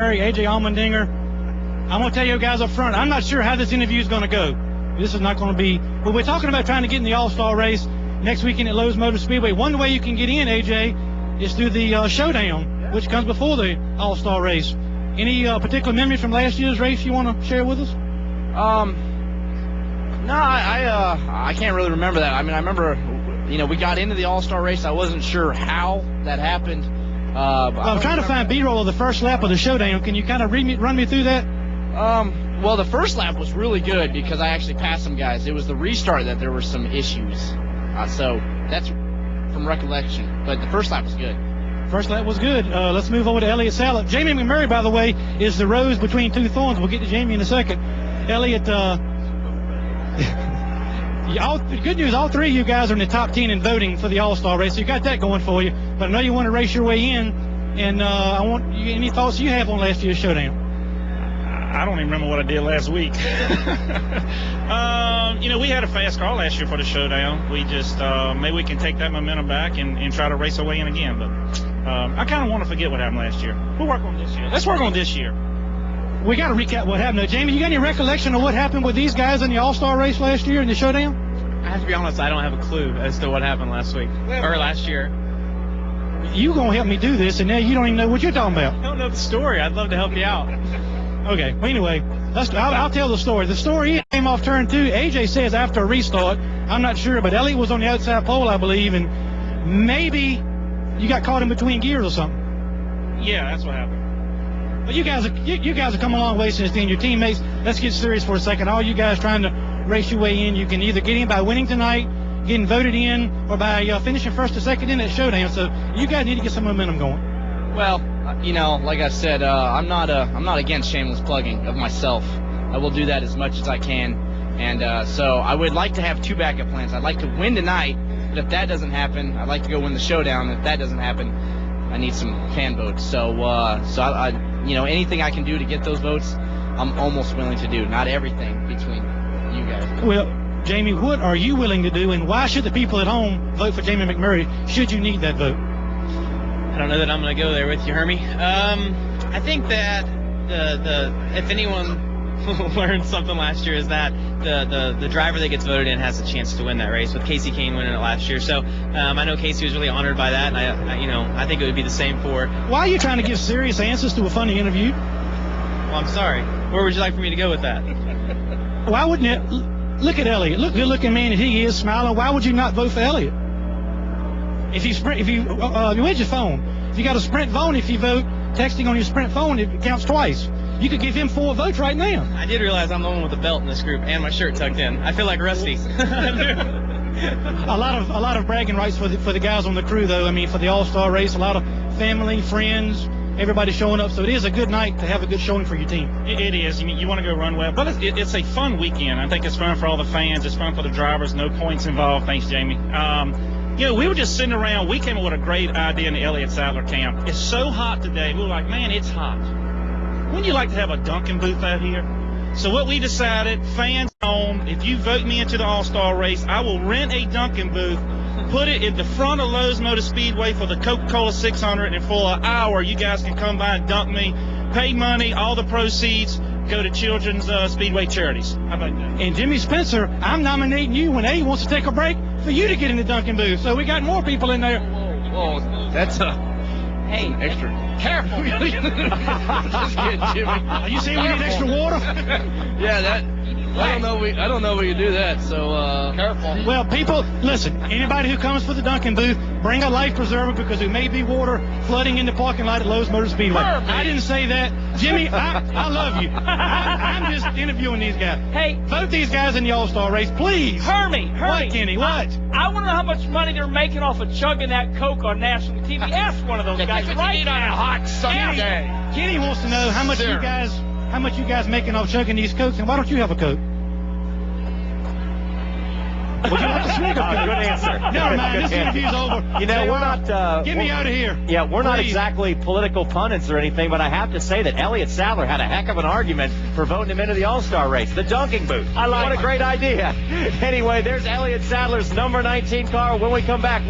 AJ Allmendinger. I'm going to tell you guys up front, I'm not sure how this interview is going to go. This is not going to be, but we're talking about trying to get in the All-Star race next weekend at Lowe's Motor Speedway. One way you can get in, AJ, is through the showdown, which comes before the All-Star race. Any particular memory from last year's race you want to share with us? No, I can't really remember that. I mean, I remember, we got into the All-Star race. I wasn't sure how that happened. I'm trying to find B-roll of the first lap of the showdown. Can you kind of run me through that? Well, the first lap was really good because I actually passed some guys. It was the restart that there were some issues. So that's from recollection. But the first lap was good. First lap was good. Let's move over to Elliott Sadler. Jamie McMurray, by the way, is the rose between two thorns. We'll get to Jamie in a second. Elliott, the good news, all three of you guys are in the top 10 in voting for the All-Star race, so you got that going for you. But I know you want to race your way in, and I want you, any thoughts you have on last year's showdown? I don't even remember what I did last week. We had a fast car last year for the showdown. We just maybe we can take that momentum back and try to race our way in again. But I kind of want to forget what happened last year. We'll work on this year. Let's work on this year. We got to recap what happened. Now, Jamie, you got any recollection of what happened with these guys in the All-Star race last year in the showdown? I have to be honest, I don't have a clue as to what happened last week or last year. You gonna help me do this, and now you don't even know what you're talking about. I don't know the story. I'd love to help you out. Okay. Well, anyway, I'll tell the story. The story came off turn 2. AJ says after a restart, I'm not sure, but Elliott was on the outside pole, I believe, and maybe you got caught in between gears or something. Yeah, that's what happened. But you guys have come a long way since then. Your teammates. Let's get serious for a second. All you guys trying to race your way in. You can either get in by winning tonight, getting voted in, or by finishing first or second in that showdown. So you guys need to get some momentum going. Well, like I said, I'm not against shameless plugging of myself. I will do that as much as I can, and so I would like to have two backup plans. I'd like to win tonight, but if that doesn't happen, I'd like to go win the showdown. If that doesn't happen, I need some fan votes. So I anything I can do to get those votes, I'm almost willing to do. Not everything between you guys. Well, Jamie, what are you willing to do, and why should the people at home vote for Jamie McMurray should you need that vote? I don't know that I'm going to go there with you, Hermie. I think that if anyone learned something last year is that the driver that gets voted in has a chance to win that race, with Casey Kane winning it last year. So I know Casey was really honored by that, and I think it would be the same for. Why are you trying to give serious answers to a funny interview? Well, I'm sorry. Where would you like for me to go with that? Why wouldn't it? Look at Elliott. Look, good-looking man that he is, smiling. Why would you not vote for Elliott? Where's your phone? If you got a Sprint phone, if you vote texting on your Sprint phone, it counts twice. You could give him 4 votes right now. I did realize I'm the one with the belt in this group and my shirt tucked in. I feel like Rusty. A lot of bragging rights for the guys on the crew, though. I mean, for the All-Star race, a lot of family, friends, everybody showing up. So it is a good night to have a good showing for your team. It is. You want to go run well, but it's a fun weekend. I think it's fun for all the fans. It's fun for the drivers. No points involved. Thanks, Jamie. We were just sitting around. We came up with a great idea in the Elliott Sadler camp. It's so hot today. We were like, man, it's hot. Wouldn't you like to have a Dunkin' booth out here? So what we decided, fans home, if you vote me into the All-Star race, I will rent a Dunkin' booth, put it in the front of Lowe's Motor Speedway for the Coca-Cola 600, and for an hour you guys can come by and dunk me, pay money, all the proceeds go to children's speedway charities. How about that? And Jimmy Spencer, I'm nominating you when A wants to take a break for you to get in the Dunkin' booth. So we got more people in there. Whoa, that's extra. Careful. Just kidding, Jimmy. Are you saying we need extra water? Yeah, I don't know we can do that, so careful. Well, people, listen, anybody who comes for the Dunkin' booth, bring a life preserver because there may be water flooding in the parking lot at Lowe's Motor Speedway. I didn't say that. Jimmy, I love you. I'm just interviewing these guys. Hey, vote these guys in the All-Star race, please. Hermie. What, Kenny? What? I want to know how much money they're making off of chugging that Coke on national TV. Ask one of those guys right now. On a hot sunny day. Kenny wants to know how much you guys making off chugging these Cokes, and why don't you have a Coke? Would you like to swig a Coke? Good answer. Never mind, this interview's over. We're not... Get me out of here. Yeah, we're not Please. exactly political pundits or anything, but I have to say that Elliott Sadler had a heck of an argument for voting him into the All-Star race. The Dunkin' booth. What a great idea. Anyway, there's Elliott Sadler's number 19 car when we come back.